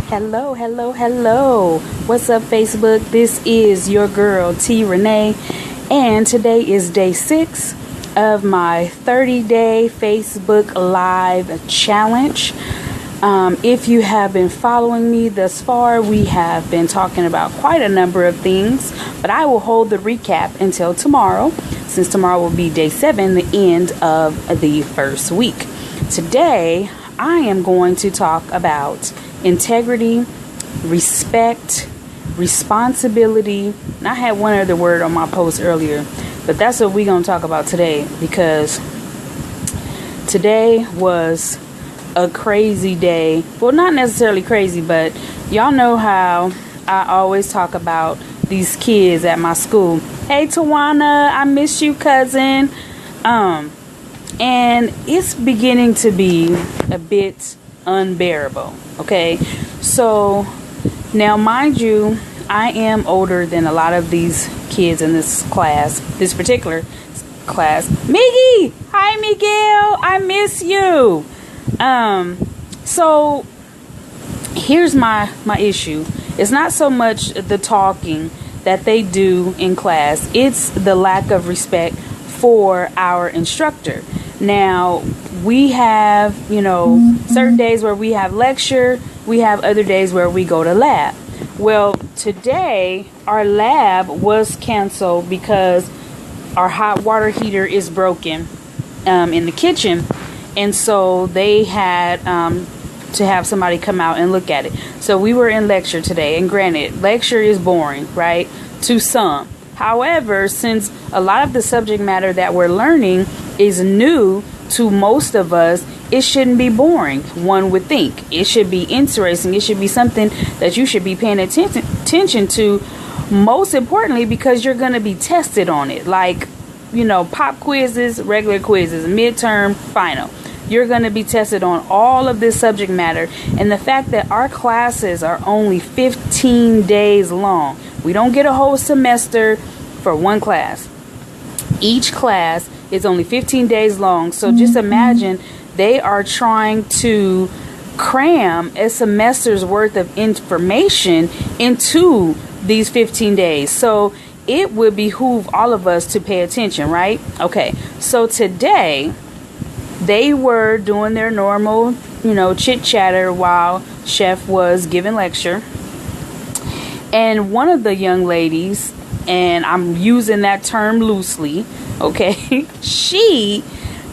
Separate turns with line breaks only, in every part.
Hello, hello, hello. What's up, Facebook? This is your girl, T. Renee, and today is day 6 of my 30-day Facebook Live challenge. If you have been following me thus far, we have been talking about quite a number of things, but I will hold the recap until tomorrow, since tomorrow will be day 7, the end of the first week. Today, I am going to talk about integrity, respect, responsibility, and I had one other word on my post earlier, but that's what we're going to talk about today, because today was a crazy day. Well, not necessarily crazy, but y'all know how I always talk about these kids at my school. Hey, Tawana, I miss you, cousin. And it's beginning to be a bit unbearable. Okay, so now, mind you, I am older than a lot of these kids in this class, this particular class. Miggy, hi Miguel, I miss you. So here's my issue. It's not so much the talking that they do in class, it's the lack of respect for our instructor. Now, we have, certain days where we have lecture, we have other days where we go to lab. Well, today our lab was canceled because our hot water heater is broken in the kitchen, and so they had to have somebody come out and look at it. So we were in lecture today, and granted, lecture is boring, right, to some. However, since a lot of the subject matter that we're learning is new to most of us, it shouldn't be boring, one would think. It should be interesting. It should be something that you should be paying attention to, most importantly, because you're going to be tested on it. Like, pop quizzes, regular quizzes, midterm, final. You're going to be tested on all of this subject matter. And the fact that our classes are only 15 days long. We don't get a whole semester for one class. Each class is only 15 days long. So just imagine they are trying to cram a semester's worth of information into these 15 days. So it would behoove all of us to pay attention, right? Okay, so today they were doing their normal, chit chatter while Chef was giving lecture. And one of the young ladies, and I'm using that term loosely, okay, she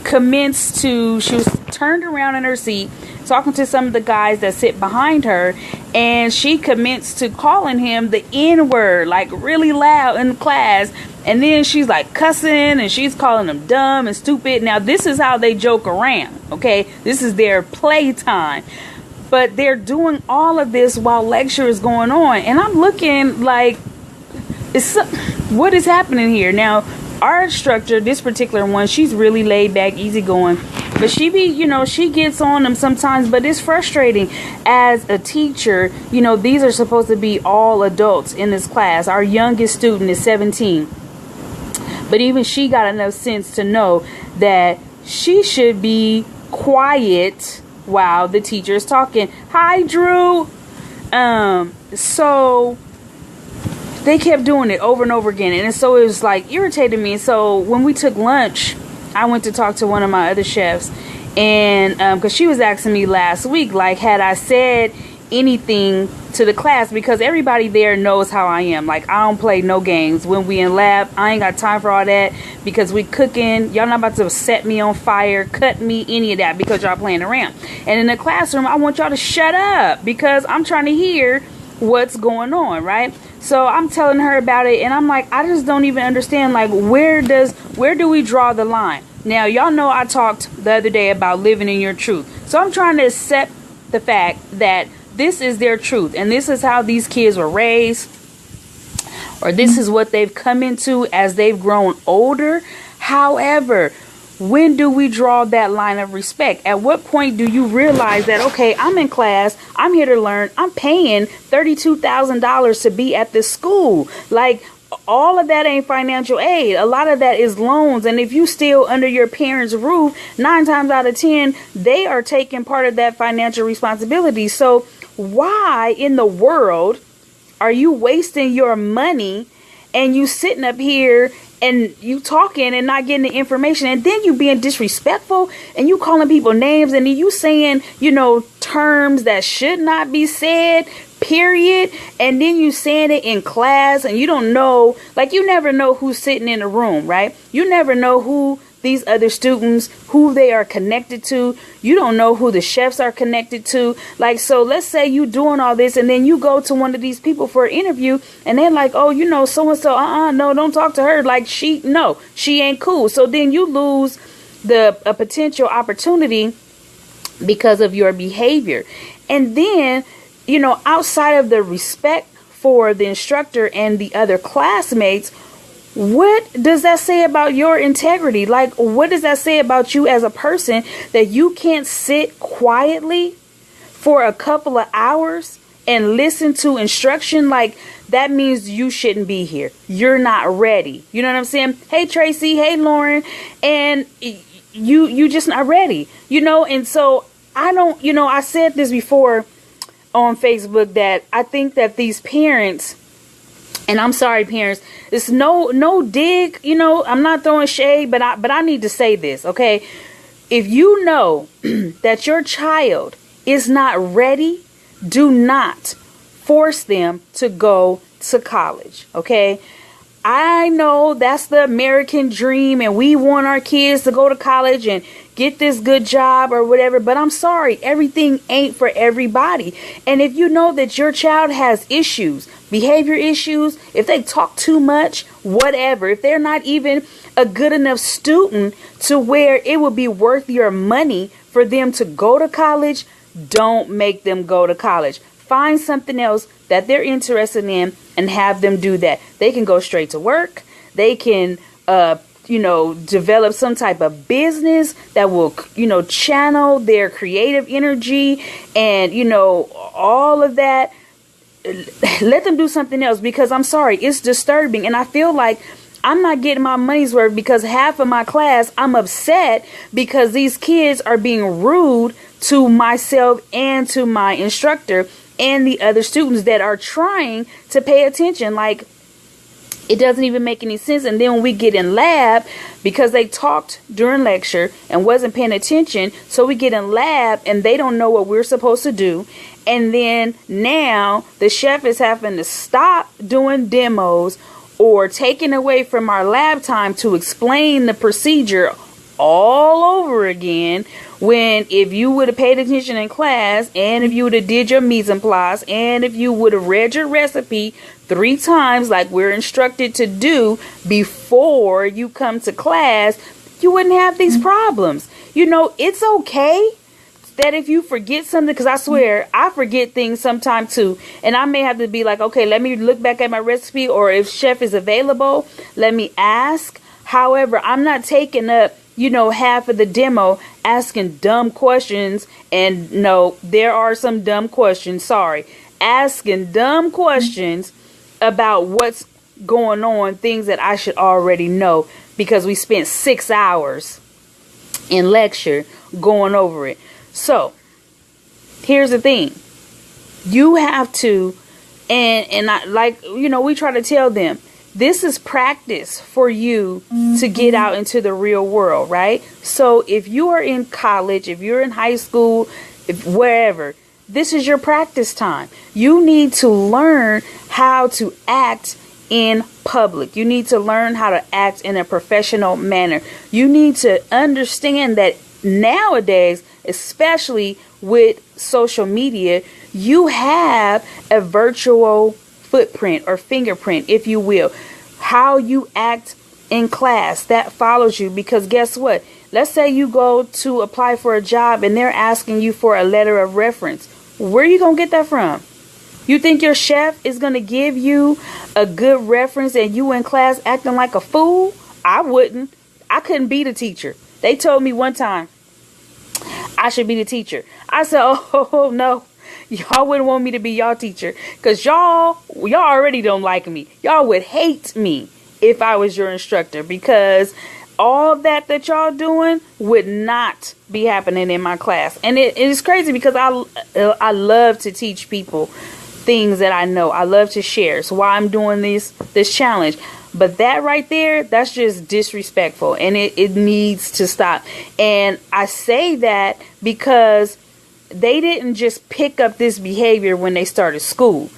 was turned around in her seat talking to some of the guys that sit behind her, and she commenced to calling him the N-word, like really loud in class. And then she's like cussing, and she's calling them dumb and stupid. Now, this is how they joke around, okay? This is their playtime. But they're doing all of this while lecture is going on. And I'm looking like, what is happening here? Now, our instructor, this particular one, she's really laid back, easygoing. But she gets on them sometimes. But it's frustrating as a teacher. These are supposed to be all adults in this class. Our youngest student is 17. But even she got enough sense to know that she should be quiet while the teacher is talking. Hi, Drew. So they kept doing it over and over again. And so it was like irritating me. So when we took lunch, I went to talk to one of my other chefs. And because she was asking me last week, like, had I said anything to the class, because everybody there knows how I am. Like, I don't play no games. When we in lab, I ain't got time for all that, because we cooking. Y'all not about to set me on fire, cut me, any of that, because y'all playing around. And in the classroom, I want y'all to shut up, because I'm trying to hear what's going on, right? So I'm telling her about it, and I'm like, I just don't even understand, like, where do we draw the line? Now, y'all know I talked the other day about living in your truth. So I'm trying to accept the fact that this is their truth, and this is how these kids were raised, or this is what they've come into as they've grown older. However, when do we draw that line of respect? At what point do you realize that, okay, I'm in class, I'm here to learn, I'm paying $32,000 to be at this school. Like, all of that ain't financial aid. A lot of that is loans. And if you still under your parents' roof, 9 times out of 10, they are taking part of that financial responsibility. So why in the world are you wasting your money and you sitting up here and you talking and not getting the information, and then you being disrespectful and you calling people names and you saying, terms that should not be said, period. And then you saying it in class and you don't know, like you never know who's sitting in the room, right? You never know who these other students, who they are connected to. You don't know who the chefs are connected to. Like, so let's say you doing all this and then you go to one of these people for an interview and they're like, oh, so-and-so, no, don't talk to her. Like she ain't cool. So then you lose a potential opportunity because of your behavior. And then, outside of the respect for the instructor and the other classmates, what does that say about your integrity? Like, what does that say about you as a person that you can't sit quietly for a couple of hours and listen to instruction? Like, that means you shouldn't be here. You're not ready. You know what I'm saying? Hey, Tracy. Hey, Lauren. And you just not ready, And so I said this before on Facebook that I think that these parents, and I'm sorry, parents, it's no dig, I'm not throwing shade, but I need to say this, okay? If you know that your child is not ready, do not force them to go to college, okay? I know that's the American dream and we want our kids to go to college and get this good job or whatever, but I'm sorry, everything ain't for everybody. And if you know that your child has issues, behavior issues, if they talk too much, whatever, if they're not even a good enough student to where it would be worth your money for them to go to college, don't make them go to college. Find something else that they're interested in and have them do that. They can go straight to work. They can, develop some type of business that will, channel their creative energy and, all of that. Let them do something else, because I'm sorry, it's disturbing. And I feel like I'm not getting my money's worth because half of my class, I'm upset because these kids are being rude to myself and to my instructor and the other students that are trying to pay attention. Like, it doesn't even make any sense. And then when we get in lab, because they talked during lecture and wasn't paying attention, so we get in lab and they don't know what we're supposed to do. And then now the chef is having to stop doing demos or taking away from our lab time to explain the procedure all over again, when if you would have paid attention in class, and if you would have did your mise en place, and if you would have read your recipe 3 times like we're instructed to do before you come to class, you wouldn't have these problems. It's okay that if you forget something, because I swear I forget things sometimes too, and I may have to be like, okay, let me look back at my recipe, or if chef is available, let me ask. However, I'm not taking up half of the demo asking dumb questions. And no, there are some dumb questions. Sorry. Asking dumb questions about what's going on, things that I should already know, because we spent 6 hours in lecture going over it. So here's the thing. You have to, and I, we try to tell them, this is practice for you to get out into the real world, right? So if you are in college, if you're in high school, wherever, this is your practice time. You need to learn how to act in public. You need to learn how to act in a professional manner. You need to understand that nowadays, especially with social media, you have a virtual footprint or fingerprint, if you will. How you act in class, that follows you, because guess what? Let's say you go to apply for a job and they're asking you for a letter of reference. Where are you going to get that from? You think your chef is going to give you a good reference and you in class acting like a fool? I wouldn't. I couldn't be the teacher. They told me one time I should be the teacher. I said, oh no. Y'all wouldn't want me to be y'all teacher, because y'all already don't like me. Y'all would hate me if I was your instructor, because all that y'all doing would not be happening in my class. And it is crazy, because I love to teach people things that I know. I love to share. So why I'm doing this challenge. But that right there, that's just disrespectful, and it needs to stop. And I say that because they didn't just pick up this behavior when they started school.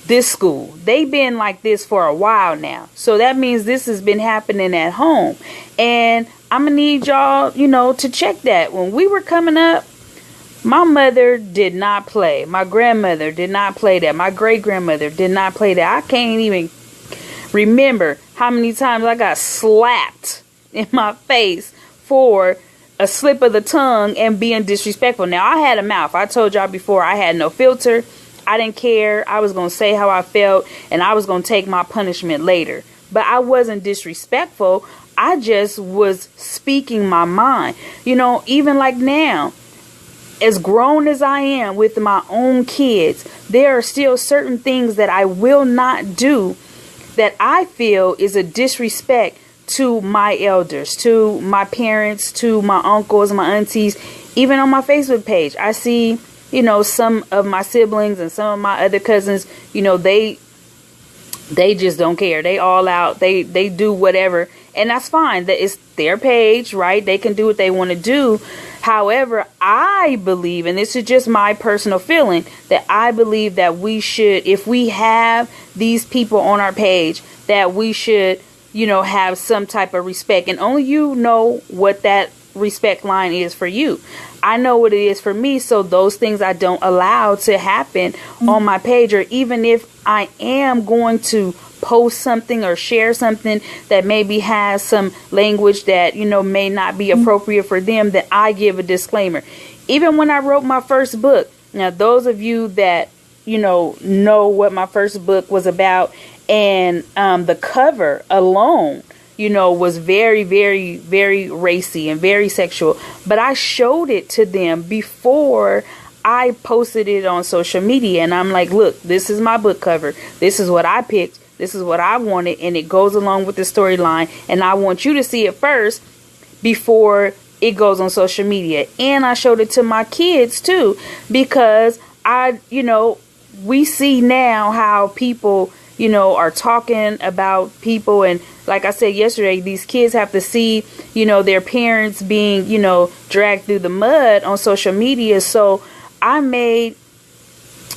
They've been like this for a while now. So that means this has been happening at home. And I'm going to need y'all, to check that. When we were coming up, my mother did not play. My grandmother did not play that. My great-grandmother did not play that. I can't even remember how many times I got slapped in my face for a slip of the tongue and being disrespectful. Now, I had a mouth. I told y'all before, I had no filter. I didn't care. I was going to say how I felt, and I was going to take my punishment later. But I wasn't disrespectful. I just was speaking my mind. Even like now, as grown as I am with my own kids, there are still certain things that I will not do that I feel is a disrespect to my elders, to my parents, to my uncles, my aunties. Even on my Facebook page, I see, some of my siblings and some of my other cousins, they just don't care. They all out. They do whatever. And that's fine. That it's their page, right? They can do what they want to do. However, I believe, and this is just my personal feeling, that I believe that we should, if we have these people on our page, that we should, have some type of respect. And only you know what that respect line is for you. I know what it is for me. So those things I don't allow to happen on my page, or even if I am going to post something or share something that maybe has some language that, may not be appropriate for them, that I give a disclaimer. Even when I wrote my first book, now those of you that, know what my first book was about, and the cover alone, was very, very, very racy and very sexual. But I showed it to them before I posted it on social media. And I'm like, look, this is my book cover. This is what I picked. This is what I wanted. And it goes along with the storyline. And I want you to see it first before it goes on social media. And I showed it to my kids too, because we see now how people, are talking about people. And like I said yesterday, these kids have to see, their parents being, dragged through the mud on social media. So I made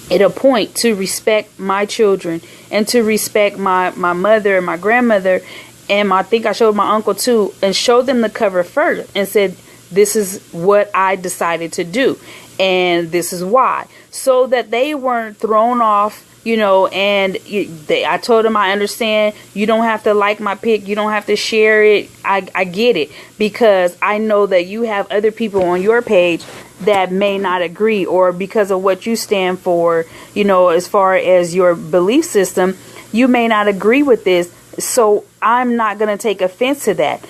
it a point to respect my children and to respect my mother and my grandmother. And I think I showed my uncle too, and showed them the cover first and said, this is what I decided to do. And this is why. So that they weren't thrown off, and I told them, I understand. You don't have to like my pic. You don't have to share it. I get it, because I know that you have other people on your page that may not agree, or because of what you stand for, as far as your belief system, you may not agree with this. So I'm not going to take offense to that.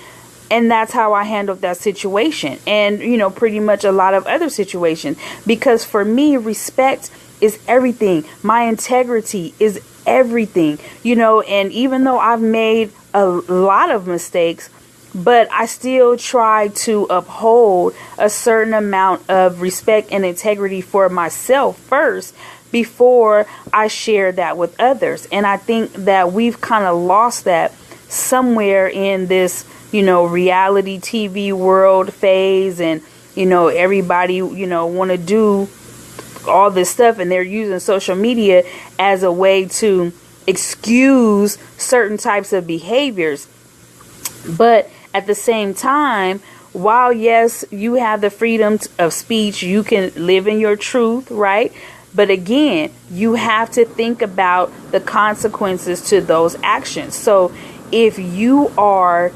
And that's how I handled that situation. And, pretty much a lot of other situations, because for me, respect is everything. My integrity is everything, and even though I've made a lot of mistakes, but I still try to uphold a certain amount of respect and integrity for myself first before I share that with others. And I think that we've kind of lost that somewhere in this, reality TV world phase, and, everybody, want to do all this stuff, and they're using social media as a way to excuse certain types of behaviors. But at the same time, while yes, you have the freedom of speech, you can live in your truth, right? But again, you have to think about the consequences to those actions. So if you are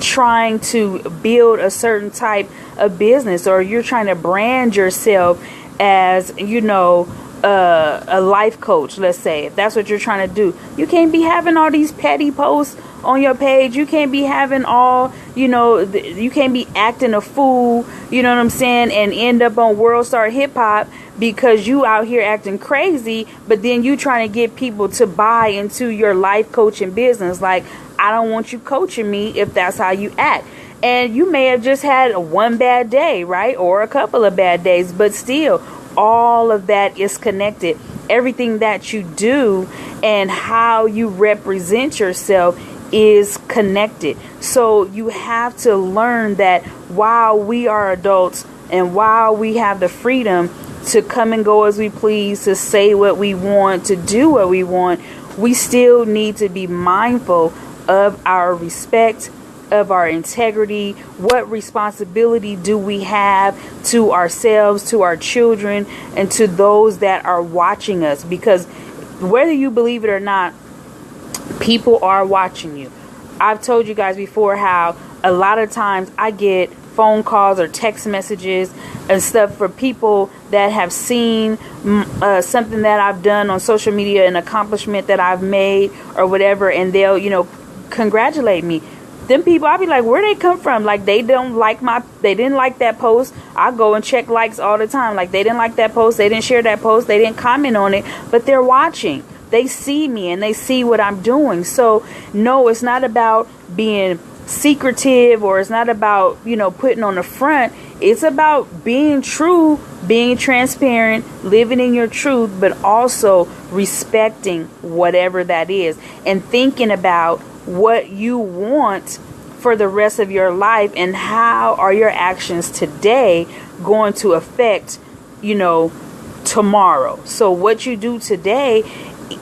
trying to build a certain type of business, or you're trying to brand yourself as, a life coach, let's say, if that's what you're trying to do, you can't be having all these petty posts on your page. You can't be having all, you can't be acting a fool, you know what I'm saying, and end up on World Star Hip Hop because you out here acting crazy, but then you trying to get people to buy into your life coaching business. Like, I don't want you coaching me if that's how you act. And you may have just had one bad day, right? Or a couple of bad days, but still, all of that is connected. Everything that you do and how you represent yourself is connected. So you have to learn that while we are adults and while we have the freedom to come and go as we please, to say what we want, to do what we want, we still need to be mindful of our respect, of our integrity. What responsibility do we have to ourselves, to our children, and to those that are watching us? Because whether you believe it or not, people are watching you. I've told you guys before how a lot of times I get phone calls or text messages and stuff for people that have seen something that I've done on social media, an accomplishment that I've made or whatever, and they'll, congratulate me. Them people, I'll be like, where they come from? Like, they didn't like that post. I go and check likes all the time. Like, they didn't like that post. They didn't share that post. They didn't comment on it, but they're watching. They see me and they see what I'm doing. So no, it's not about being secretive, or it's not about, putting on the front. It's about being true, being transparent, living in your truth, but also respecting whatever that is and thinking about what you want for the rest of your life and how are your actions today going to affect, tomorrow. So what you do today,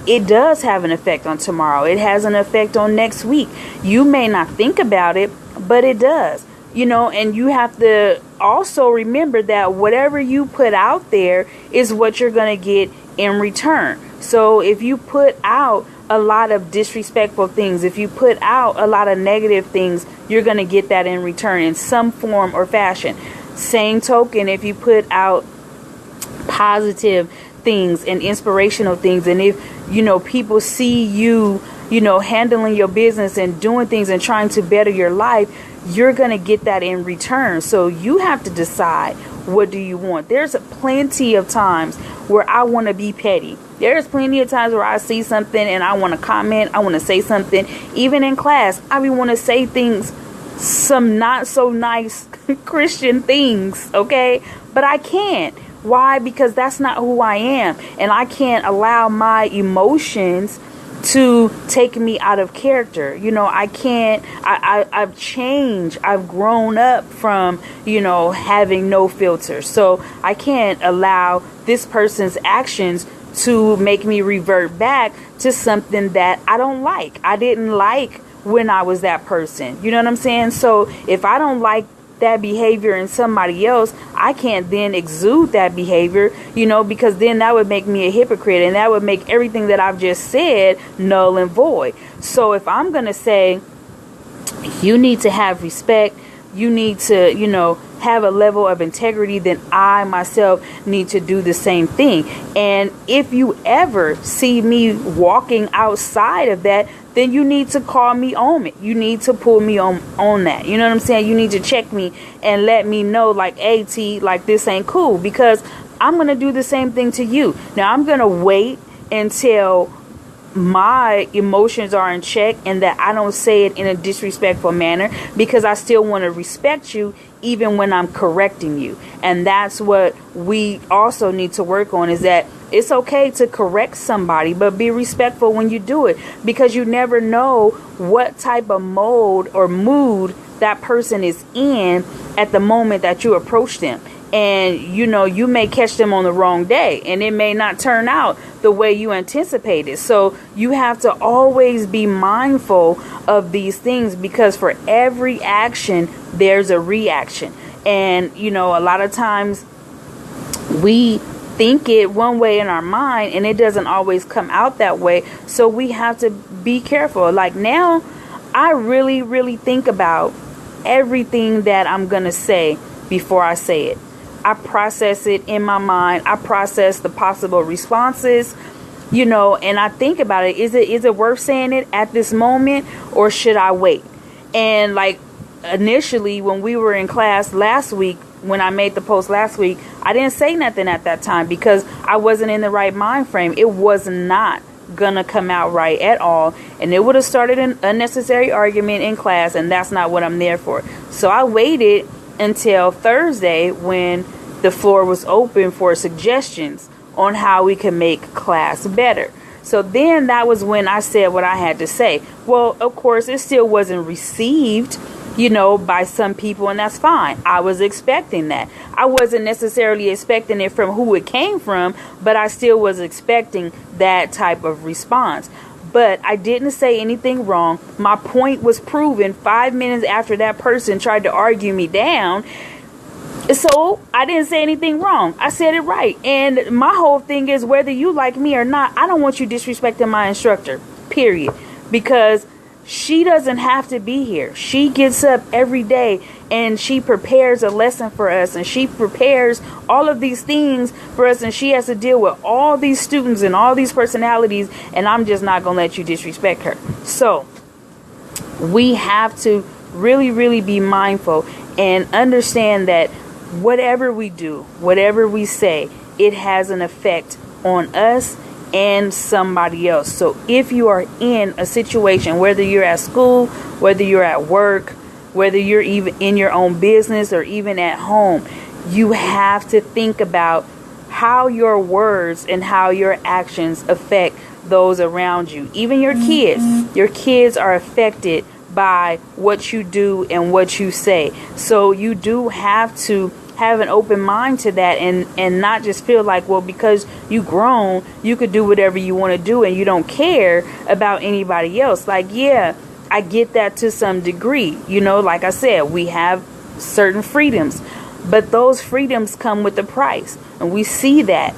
it does have an effect on tomorrow. It has an effect on next week. You may not think about it, but it does, and you have to also remember that whatever you put out there is what you're going to get in return. So if you put out a lot of disrespectful things, if you put out a lot of negative things, you're going to get that in return in some form or fashion. Same token, if you put out positive things and inspirational things, and if people see you handling your business and doing things and trying to better your life, you're going to get that in return. So you have to decide, what do you want? There's plenty of times where I want to be petty. There's plenty of times where I see something and I want to comment, I want to say something. Even in class, I want to say things, some not so nice Christian things, okay? But I can't. Why? Because that's not who I am. And I can't allow my emotions to take me out of character. I can't, I've changed. I've grown up from, having no filter. So I can't allow this person's actions to make me revert back to something that I don't like. I didn't like when I was that person. You know what I'm saying? So if I don't like that behavior in somebody else, I can't then exude that behavior, because then that would make me a hypocrite, and that would make everything that I've just said null and void. So if I'm going to say, you need to have respect, you need to, have a level of integrity, then I myself need to do the same thing. And if you ever see me walking outside of that, then you need to call me on it. You need to pull me on that. You know what I'm saying? You need to check me and let me know, like, hey, T, like, this ain't cool, because I'm going to do the same thing to you. Now, I'm going to wait until my emotions are in check and that I don't say it in a disrespectful manner, because I still want to respect you even when I'm correcting you. And that's what we also need to work on, is that it's okay to correct somebody, but be respectful when you do it, because you never know what type of mode or mood that person is in at the moment that you approach them. And, you may catch them on the wrong day, and it may not turn out the way you anticipated. So you have to always be mindful of these things, because for every action, there's a reaction. And, a lot of times we think it one way in our mind, and it doesn't always come out that way. So we have to be careful. Like, now, I really, really think about everything that I'm going to say before I say it. I process it in my mind. I process the possible responses And I think about it. Is it worth saying it at this moment, or should I wait? And like initially when we were in class last week, when I made the post last week, I didn't say nothing at that time because I wasn't in the right mind frame. It was not gonna come out right at all, and it would have started an unnecessary argument in class, and that's not what I'm there for. So I waited until Thursday when the floor was open for suggestions on how we can make class better. So then that was when I said what I had to say. Well, of course, it still wasn't received, by some people, and that's fine. I was expecting that. I wasn't necessarily expecting it from who it came from, but I still was expecting that type of response. But I didn't say anything wrong. My point was proven 5 minutes after that person tried to argue me down. So I didn't say anything wrong. I said it right. And my whole thing is, whether you like me or not, I don't want you disrespecting my instructor, period. Because she doesn't have to be here. She gets up every day and she prepares a lesson for us, and she prepares all of these things for us, and she has to deal with all these students and all these personalities, and I'm just not going to let you disrespect her. So we have to really, really be mindful and understand that whatever we do, whatever we say, it has an effect on us and somebody else. So if you are in a situation, whether you're at school, whether you're at work, whether you're even in your own business or even at home, you have to think about how your words and how your actions affect those around you. Even your kids. Your kids are affected by what you do and what you say. So you do have to have an open mind to that, and not just feel like, well, because you grown, you could do whatever you want to do and you don't care about anybody else. Like, yeah, I get that to some degree. Like I said, we have certain freedoms, but those freedoms come with a price. And we see that,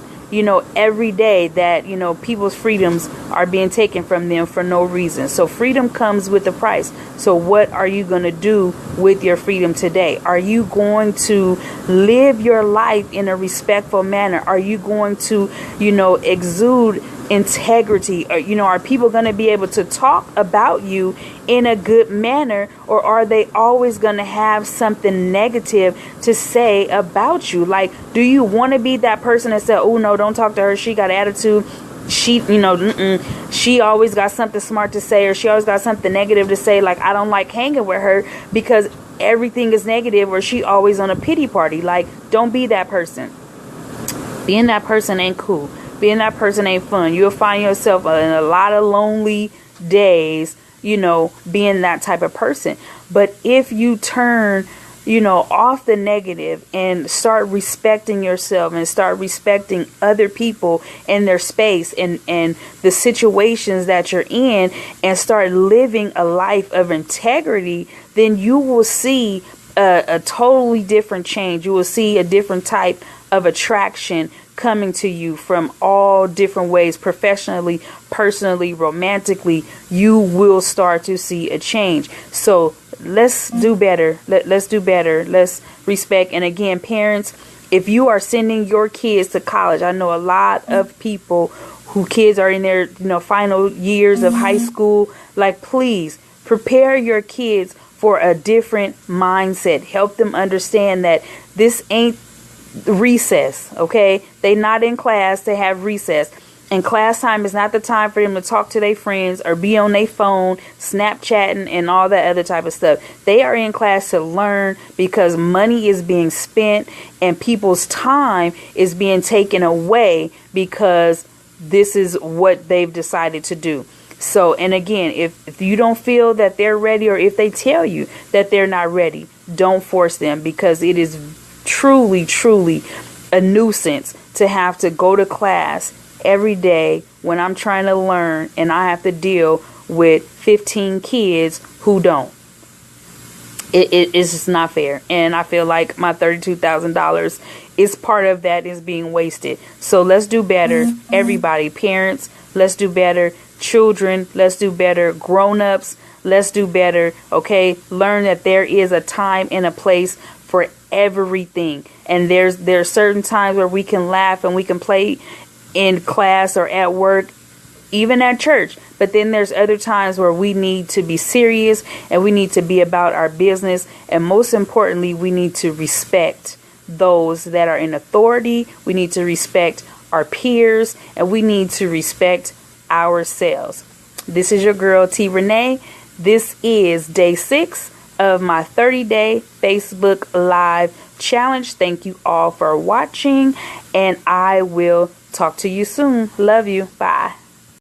every day, that, people's freedoms are being taken from them for no reason. So freedom comes with a price. So what are you going to do with your freedom today? Are you going to live your life in a respectful manner? Are you going to, exude integrity? Or, are people going to be able to talk about you in a good manner, or are they always going to have something negative to say about you? Like, do you want to be that person that said, oh no, don't talk to her, she got attitude, she she always got something smart to say, or she always got something negative to say, like, I don't like hanging with her because everything is negative, or she always on a pity party? Like, don't be that person. Being that person ain't cool. Being that person ain't fun. You'll find yourself in a lot of lonely days, being that type of person. But if you turn, off the negative and start respecting yourself and start respecting other people and their space and the situations that you're in, and start living a life of integrity, then you will see a totally different change. You will see a different type of attraction coming to you from all different ways, professionally, personally, romantically. You will start to see a change. So let's do better. Let's do better. Let's respect. And again, parents, if you are sending your kids to college, I know a lot of people who kids are in their final years of high school. Like, please prepare your kids for a different mindset. Help them understand that this ain't recess, okay? They not in class to have recess, and class time is not the time for them to talk to their friends or be on their phone Snapchatting and all that other type of stuff. They are in class to learn, because money is being spent and people's time is being taken away because this is what they've decided to do. So, and again, if you don't feel that they're ready, or if they tell you that they're not ready, don't force them, because it is truly a nuisance to have to go to class every day when I'm trying to learn, and I have to deal with 15 kids who don't. It's just not fair. And I feel like my $32,000 is part of that is being wasted. So let's do better. Everybody, parents, let's do better. Children, let's do better. Grown-ups, let's do better. Okay, learn that there is a time and a place for everything, and there's certain times where we can laugh and we can play in class or at work even at church. But then there's other times where we need to be serious and we need to be about our business. And most importantly, we need to respect those that are in authority. We need to respect our peers, and we need to respect ourselves. This is your girl T Renee. This is day 6 of my 30-day Facebook Live challenge. Thank you all for watching, and I will talk to you soon. Love you. Bye.